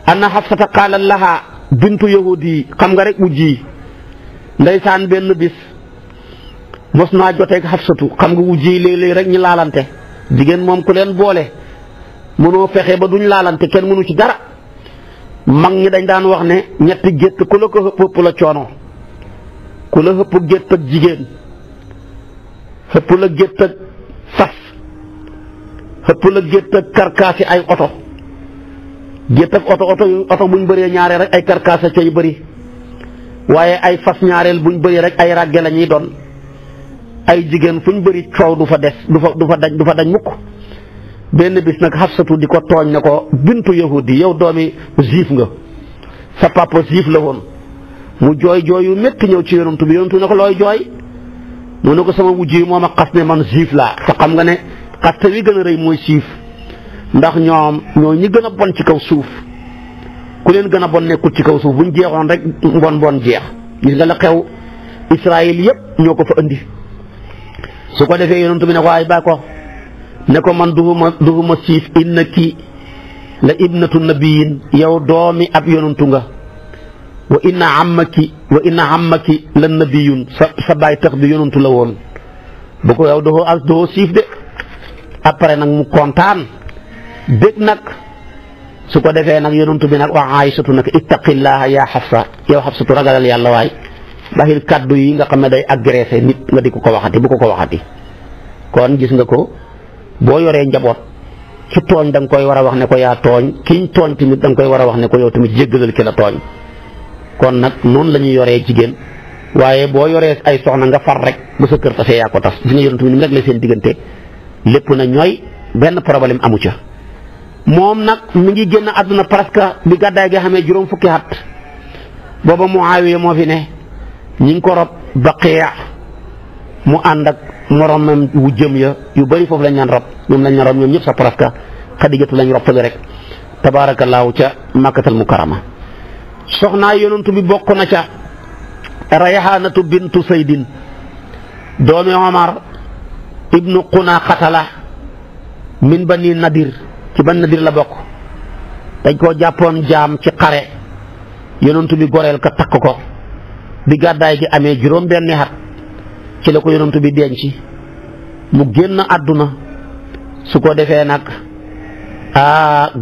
anna Xafsata qaala laha bintu yahudi xam nga rek wujji ndeysaan benn bis mos naa joteeg Xafsatu xam nga wujji léeg-léeg rek ñu laalante jigéen moom ku leen boole mënoo fexe ba duñ laalante kenn mënu ci dara mag ñi dañ daan wax ne ñetti gétt ku la ko ëpp la coono ku la ëpp gétt ak jigéen ëpp la gétt ak fas ëpp la gétt ak karkaasi ay oto gétt ak oto buñ bëree ñaareel rek ay karkaasa cay bëri waaye ay fas ñaareel buñ bëree rek ay ràgge la ñuy doon ay jigéen fuñ bëri coow du fa dañ mukk benn bis nag Xafsatu di ko tooñ ne ko bintu yahudi yow doomi juif nga sa papa juif la woon mu jooy yu métti ñëw ci yonantu bi yonantu ne ko looy jooy mu ne ko sama wujj yi moom a xas ne man juif laa te xam nga ne xaste wi gën a rëy mooy juif ndax ñoom ñoo ñi gën a bon ci kaw suuf ku leen gën a bon nekkul ci kaw suuf buñ jeexoon rek mbon jeex gis nga la xew Israël yépp ñoo ko fa indi su ko defee yonantu bi ne ko ay ba ko ne ko man duhuma siif innaki la ibnatu nabiyin yow doomi ab yonantu nga wa inna ammaki la nabiyun sa baay tax bi yonantu la woon bu ko yow doo siif de après nag mu kontaan dégg nag su ko defee nag yonantu bi nag wax Aysatu nag ittaqillaha yaa Xafsa yow Xafsatu ragalal yàlla waay baxil kàddu yi nga xam ne day agressé nit nga di ko waxati bu ko waxati kon gis nga ko boo yoree njaboot ci tooñ da nga koy war a wax ne ko yaa tooñ kiñ tooñ tamit da nga koy war a wax ne ko yow tamit jéggalal ki la tooñ kon nag noonu la ñuy yoree jigéen waaye boo yoree ay soxna nga far rek ba sa kër tasee yaa ko tas gis nga yonent bi ni mu rek la seen diggante lépp na ñooy benn problème amu ca moom nag mi ngi génn àdduna presque bi gàddaay gi xamee juróom fukki at booba Muawiya moo fi ne ñi ngi ko rob Baqiya mu ànd ak moromam wu jëm ya yu bari foofu lañ leen rob ñoom lañ leen rob ñoom ñëpp sa presque Xadijatu lañ rob tali rek tabaarakallaahu ca Makkatal Mukarrama soxnaa yonantu bi bokk na ca Rayhaanatu bintu Saydin doomi Omar ibnu Qunaqatala min Bani Nadir ci Bani Nadir la bokk dañ koo jàppoon jaam ci xare yonantu bi goreel ka takk ko bi gàddaay gi amee juróom benni at ci la ko yonantu bi denc mu génn àdduna su ko defee nag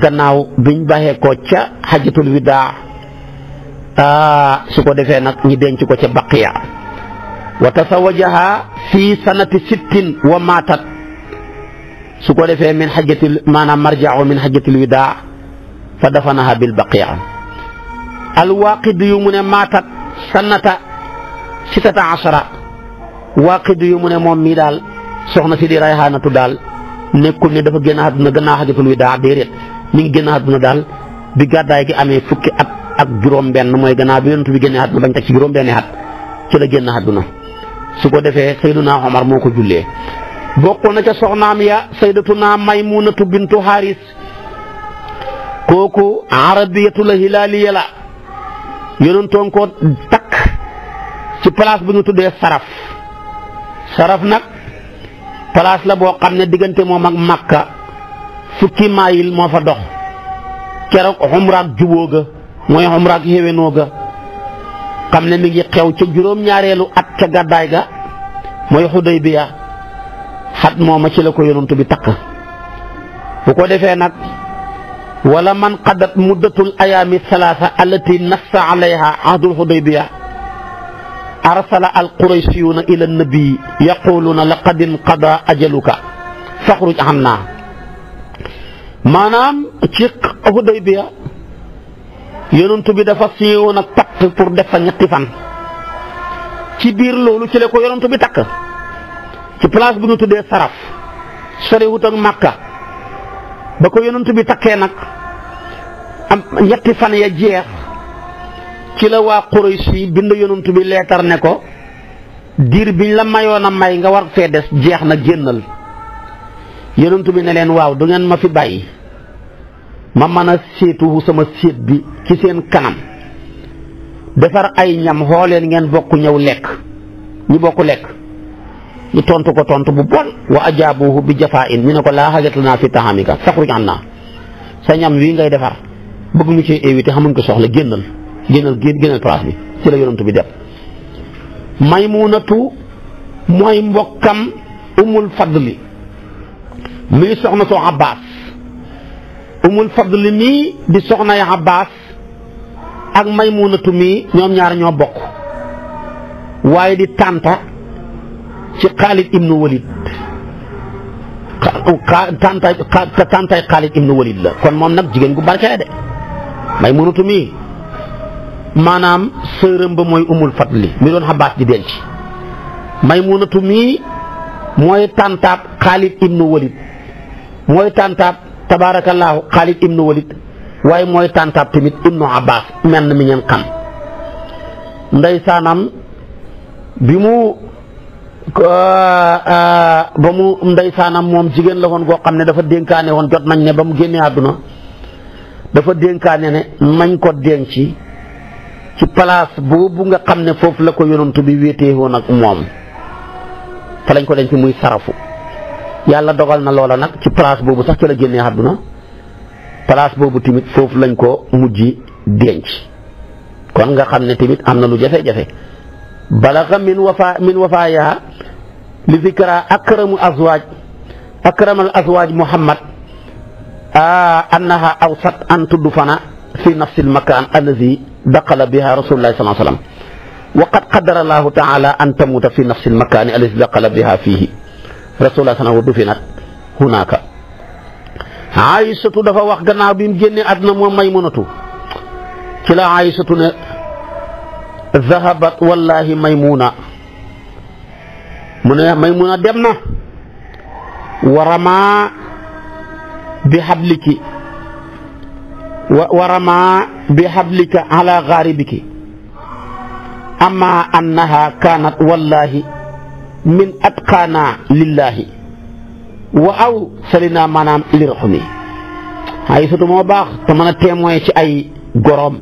gannaaw biñ baxee ko ca xajatul widaa su ko defee nag ñi denc ko ca Baqiya wa tasawajaha fi sanati sittin wa maatat su ko defee min xajjatil maanaam marja'u min xajjatil widaa fa dafanaha bil baqiya alwaaqid yu mu ne maatat sannata 16 waaqid yu mu ne moom mii daal soxna si di Rayhaanatu daal nekkul ne dafa génn àdduna gannaaw xajjatul widaa déedéet mi ngi génn àdduna daal bi gàddaay gi amee fukki at ak juróom-benn mooy gannaaw bi yonent bi génnee àdduna bañ teg ci juróom-benni at ci la génn àdduna su ko defee Sayyiduna Omar moo ko jullee. bokk na ca soxnaam ya Sayyidatuna Maymunatu bintu Haris kooku arabiyatu la hilaaliya la yonentoon ko takk ci place bu ñu tuddee saraf nag place la boo xam ne diggante moom ak Makka fukki mayil moo fa dox keroog xumraak jubóo ga mooy xumraak xéwénoo ga xam ne mi ngi xew ca juróom-ñaareelu at ca gàddaay ga mooy Xudaybiya xat mooma ci la ko yonent bi takk bu ko defee nag wala man qadat muddatul ayaami salaasa allati nassa alayha ahdul Xudaybiya arsala al quraysiyuuna ila nabii yaquluuna laqad inqada ajaluka faxruj anna maanaam ci Xudaybiya yonent bi dafa siiwoon ak pacte pour def fa ñetti fan ci biir loolu ci la ko yonent bi takk ci place bu ñu tuddee saraf soriwut ak Makka ba ko yonent bi takkee nag am ñetti fan ya jeex ci la waa Quraysh yi bind yonent bi leetar ne ko diir biñ la mayoon a may nga war fee des jeex na génnal yonent bi ne leen waaw du ngeen ma fi bàyyi ma mën a seetu sama séet bi ci seen kanam defar ay ñam xooleen ngeen bokk ñëw lekk ñu bokk lekk ñu tontu ko tontu bu bon wa ajaabuhu bi jafaa'in ñu ne ko laa hajata lanaa fi tahamika faxruj annaa sa ñam wii ngay defar bëgg ñu ci éviter xamuñ ko soxla génnal place bi ci la yonent bi dem Maymunatu mooy mbokkam Umul Fadli muy soxna soo Abbas Umul Fadli mii di soxna ya Abbas ak Maymunatu mii ñoom ñaar ñoo bokk waaye di tànta ci Xaalid ibnu Walid tàntay Xaalid ibnu Walid la kon moom nag jigéen gu barke la de Maymunatu mii maanaam sërëm ba mooy Umul Fadli mi doon Abbas di denc Maymunatu mii mooy tàntaab Xaalid ibnu Walid mooy tàntaab tabaarakallaahu Xaalid ibnu Walid waaye mooy tàntaab tamit ibnu Abbas mel na mi ngeen xam ndeysaanam bi mu ba mu ndeysaanam moom jigéen la woon goo xam ne dafa dénkaane woon jot nañ ne ba mu génnee àdduna dafa dénkaane ne mañ ko denc ci place boobu nga xam ne foofu la ko yonantu bi wéetee woon ak moom fa lañ ko denc muy sarafu yàlla dogal na loola nag ci place boobu sax ci la génnee àdduna place boobu tamit foofu lañ ko mujj denc kon nga xam ne tamit am na lu jafe-jafe balaga min wafaayaha li zikra akramal azwaaj Muhammad annaha awsat an tudfana fi nafsi almakan allazi daqala biha rasulullahi sallallahu alayhi wa sallam wa qad qaddara allahu taala an tamuta fi nafsi almakani allazi daqala biha fihi rasulullah sallallahu dufinat hunaka Aysatu dafa wax gannaaw bi mu génnee àdduna moom Maymunatu ci la Aysatu ne zahabat wallahi Maymuna mu ne Maymuna dem na warama bi habliki warama bi hablika ala gharibiki amma annaha kanat wallahi min atqana lillahi wa aw salina maanaam li raxumi Aysatu moo baax te mën a témoin ci ay gorom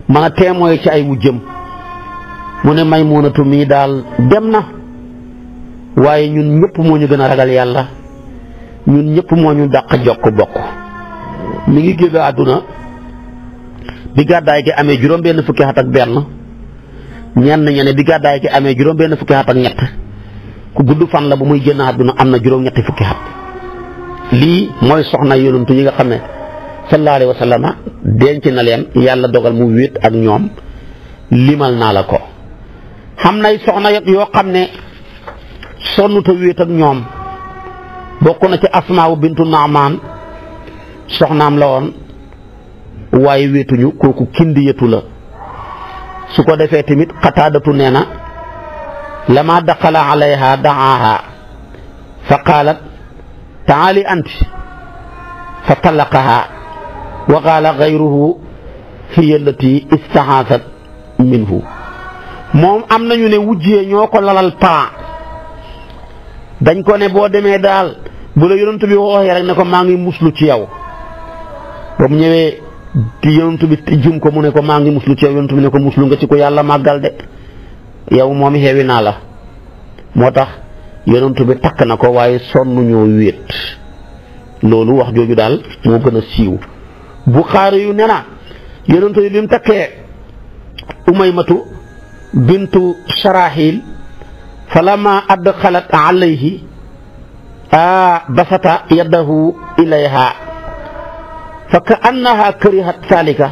mën a témoin ci ay wujjëm mu ne Maymunatu mii daal dem na waaye ñun ñëpp moo ñu gën a ragal yàlla ñun ñëpp moo ñu dàq jokk bokk mi ngi génn àdduna bi gàddaay gi amee juróom-benn fukki at ak benn ñenn ña ne bi gàddaay gi amee juróom-benn fukki at ak ñett ku gudd fan la bu muy génn àdduna am na juróom-ñetti fukki at lii mooy soxna yonantu yi nga xam ne sallallahu alayhi wa sallam denc na leen yàlla dogal mu wéet ak ñoom limal naa la ko xam nay soxna yoo xam ne sonnuta wéet ak ñoom bokk na ci Asmaa bintu Naamaan soxnaam la woon waaye wéetuñu kooku kindiyatu la su ko defee tamit Qataadatu nee na lama daxala alayha da'aaha fa qaalat taali anti fa talaqaha wa qaala gayruhu hiya allati istahaasat minhu. moom am nañu ne wujjee ñoo ko lalal plan dañ ko ne boo demee daal bu la yonent bi waxee rek ne ko maa ngi muslu ci yow ba mu ñëwee yonent bi jum ko mu ne ko maa ngi muslu ci yow yonent bi ne ko muslu nga ci ko yàlla màggal de yow moom xewi naa la moo tax yonent bi takk na ko waaye sonn ñoo wéet loolu wax jooju daal moo gën a siiw. Buxaari yu ne na yonent bi bi mu takkee Umaymatu bintu Sharahil falamma adxalat alayhi basata yadahu ilayha fa ka annaha karihat salika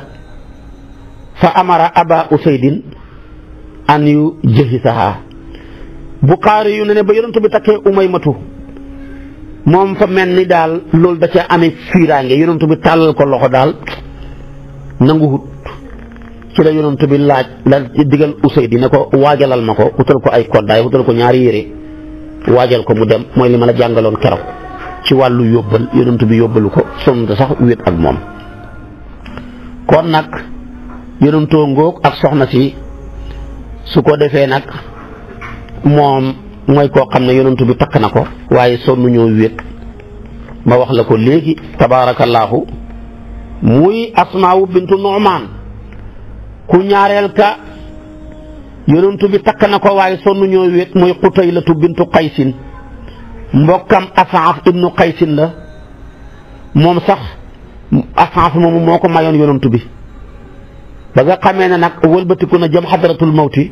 fa amara aba usaydin an yu jahisaha. Buxaari yu ne ba yonent bi takkee Umaymatu moom fa mel ni daal loolu da ca amee fiiraange yonent bi tàllal ko loxo daal nanguwut ci la yonent bi laaj la digal Usaydi ne ko waajalal ma ko utal ko ay koddaay utal ko ñaari yére waajal ko mu dem mooy li ma la jàngaloon keroog ci wàllu yóbbal yonent bi yóbbalu ko sonn sax wéet ak moom. kon nag yonentoo ngóog ak soxna si su ko defee nag moom mooy koo xam ne yonent bi takk na ko waaye sonn ñoo wéet ma wax la ko léegi tabaarakallaahu muy Asmaa bintu Nu'maan ku ñaareel ka yonent bi takk na ko waaye sonn ñoo wéet mooy Qutaylatu bintu Qaysin mbokkam As'af ibnu Qaysin la moom sax As'af moomu moo ko mayoon yonent bi ba nga xamee ne nag wëlbatiku na jëm xadaratul mawti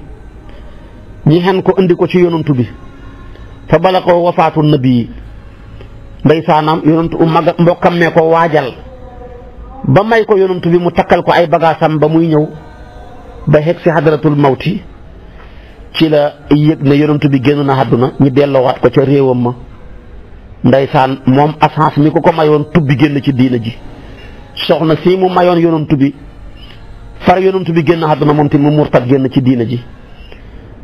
ñi xen ko indi ko ci yonent bi fa bala ko wafaatu nabi ndeysaanam yonent mbokkam mee ko waajal ba may ko yonent bi mu takkal ko ay bagaasam ba muy ñëw ba xeg si xadaratul mawti ci la yëg ne yonent bi génn na àdduna ñu delloowaat ko ca réewam ma ndeysaan moom As'af mi ko mayoon tubbi génn ci diina ji soxna si mu mayoon yonent bi far yonent bi génn àdduna moom te mu murtad génn ci diina ji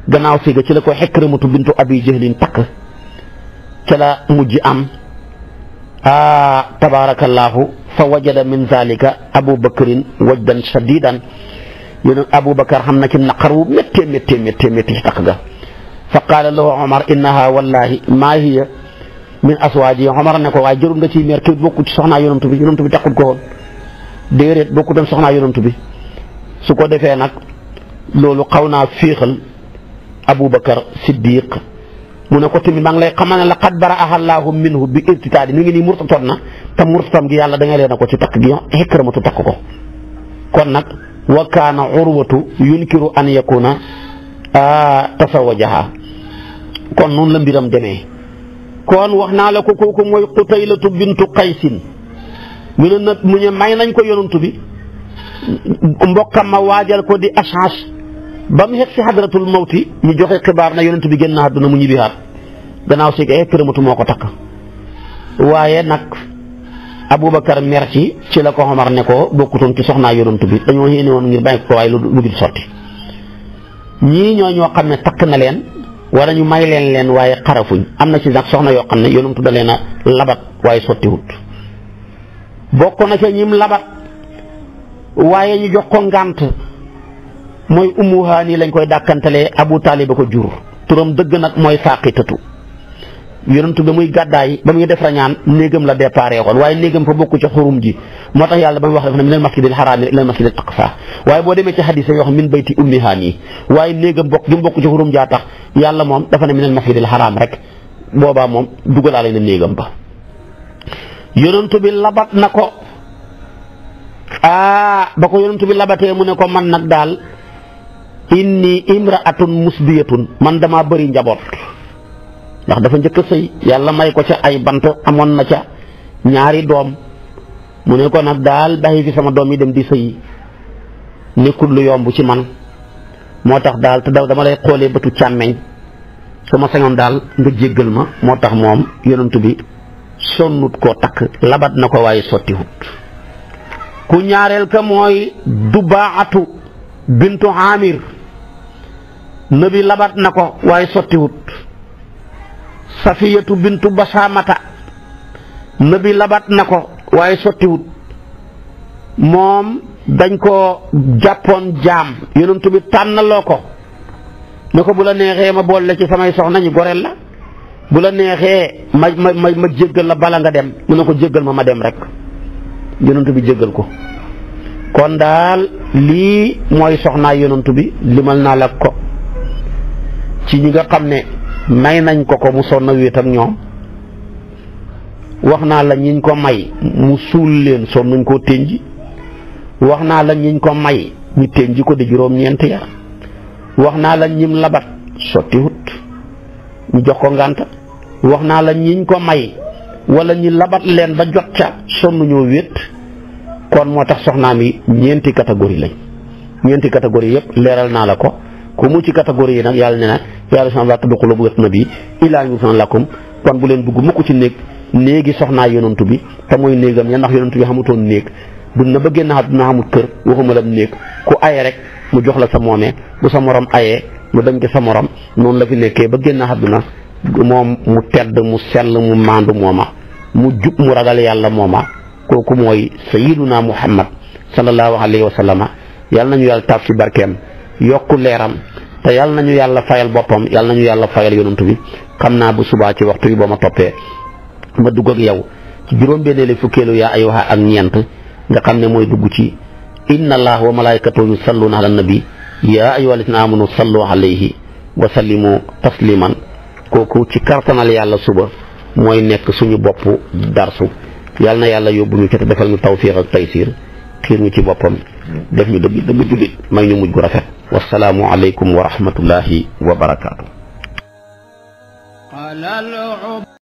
gannaaw si ga ci la ko Ikrimatu bintu Abi Jahlin takk ca la mujj am tabaarakallaahu fa wajada min zalika Abu Bakrin wajdan shadidan yéen Abu Bakar xam na ci naqar wu méttee ci takk ga fa qaala lahu Omar innaha wallahi maa hiya min aswaaji Omar ne ko waaye jërul nga ciy meer kii bokku ci soxnaa yonent bi takkut ko woon déedéet bokku dem soxnaa yonent bi su ko defee nag loolu xaw naa féexal Abu Bakar Siddiq mu ne ko tamit maa ngi lay xamal ne laqad bara'aha Allahu minhu bi irtitaadi mi ngi nii murtatoon na te murtatam gi yàlla da nga leen a ko ci takk gi Ikrimatu takk ko kon nag wa kaana Urwatu yunkiru an yakuna tasawajaha kon noonu la mbiram demee kon wax naa la ko kooku mooy Qutaylatu bintu Qaysin mu ne nag mu ne may nañ ko yonent bi mbokkam ma waajal ko di As'af ba mu xeg si xadratul mawti ñu joxe xibaar na yonent bi génn na àdduna mu ñibbiwaat gannaaw si Ikrimatu moo ko takk waaye nag Aboubacar mer ci la ko Omar ne ko bokkutoon ci soxnaa yonent bi dañoo yéene woon ngir bàyyi ko waaye lu dul sotti ñii ñoo xam ne takk na leen wala ñu may leen waaye xarafuñ am na ci nag soxna yoo xam ne yonent da leen a labat waaye sottiwut bokk na ca ñim labat waaye ñu jox ko ngànt mooy Ummu Haani lañ koy dàkkantalee Abu Taalib ko jur turam dëgg nag mooy Saaqitatu yonent ba muy gàddaay ba muy def rañaan néegam la déparé xoon waaye néegam fa bokku ci xurum ji moo tax yàlla ba muy wax def ne minal masjidil haraami ilal masjidil aqsa waaye boo demee ci xadiis yoo xam min bayti Ummi Haani waaye néegam bokk gi mu bokk ci xurum jaa tax yàlla moom dafa ne minal masjidil haraam rek boobaa moom dugalaale na néegam ba yonent bi labat na ko ba ko yonent bi labatee mu ne ko man nag daal inni imraatun musbiyatun man dama bëri njaboot ndax dafa njëkk a sëy yàlla may ko ca ay bant amoon na ca ñaari doom mu ne ko nag daal bàyyi fi sama doom yi dem di sëyi nekkul lu yomb ci man moo tax daal te dama lay xoolee bëtu càmmeñ su ma sañoon daal nga jéggal ma moo tax moom yonent bi sonnut koo takk labat na ko waaye sottiwut ku ñaareel ka mooy Dubaatu bintu Amir nabi labat na ko waaye sottiwut Safiyatu bintu Basamata nabi labat na ko waaye sottiwut moom dañ ko jàppoon jaam yonent bi tànnaloo ko ne ko bu la neexee ma boole ci samay soxna ñu goreel la bu la neexee ma jéggal la bala nga dem mu ne ko jéggal ma dem rek yonent bi jéggal ko kon daal lii mooy soxnaa yonent bi limal naa la ko ci ñi nga xam ne may nañ ko mu sonn na wéet ak ñoom wax naa la ñiñ ko may mu suul leen sonn nañ koo tënji wax naa la ñiñ ko may ñu tënji ko di juróom-ñeenti yar wax naa la ñim labat sotti wut ñu jox ko ngànt wax naa la ñiñ ko may wala ñi labat leen ba jot ca sonn ñoo wéet kon moo tax soxnaam yi ñeenti catégorie lañ ñeenti catégorie yëpp leeral naa la ko ku mu ci catégorie yi nag yàlla ne na yàlla sama laa tadxulu buyuutan nabii illaa an yu'zana lakum kon bu leen dugg mukk ci néegi soxnaa yonantu bi te mooy néegam ya ndax yonantu bi xamutoon néeg du na ba génn àdduna xamut kër waxuma la néeg ku aye rek mu jox la sa moomee bu sa morom ayee mu dem ci sa morom noonu la fi nekkee ba génn àdduna moom mu tedd mu sell mu maandu mooma mu jub mu ragal yàlla mooma kooku mooy sayyiduna Muhammad sallallahu alayhi wa sallama yàlla nañu yàlla taaf ci barkeem yokku leeram te yàlla nañu yàlla fayal boppam yàlla nañu yàlla fayal yonantu bi xam naa bu subaa ci waxtu yi boo ma toppee ma dugg ak yow ci juróom-benneeli fukkeelu yaa ayyuha ak ñeent nga xam ne mooy dugg ci inna allaha wa malaikatahu yusalluna ala nabi yaa ayyuha alladhina amanu sallu alayhi wa sallimu tasliman kooku ci kartanal yàlla suba mooy nekk suñu bopp darsu yàlla na yàlla yóbbu ñu ci te defal ñu tawfiq ak taysir xiir ñu ci boppam def ñu dëgg jullit may ñu mujj gu rafet wasalaamu aleykum wa rahmatullahi wa barakaatu.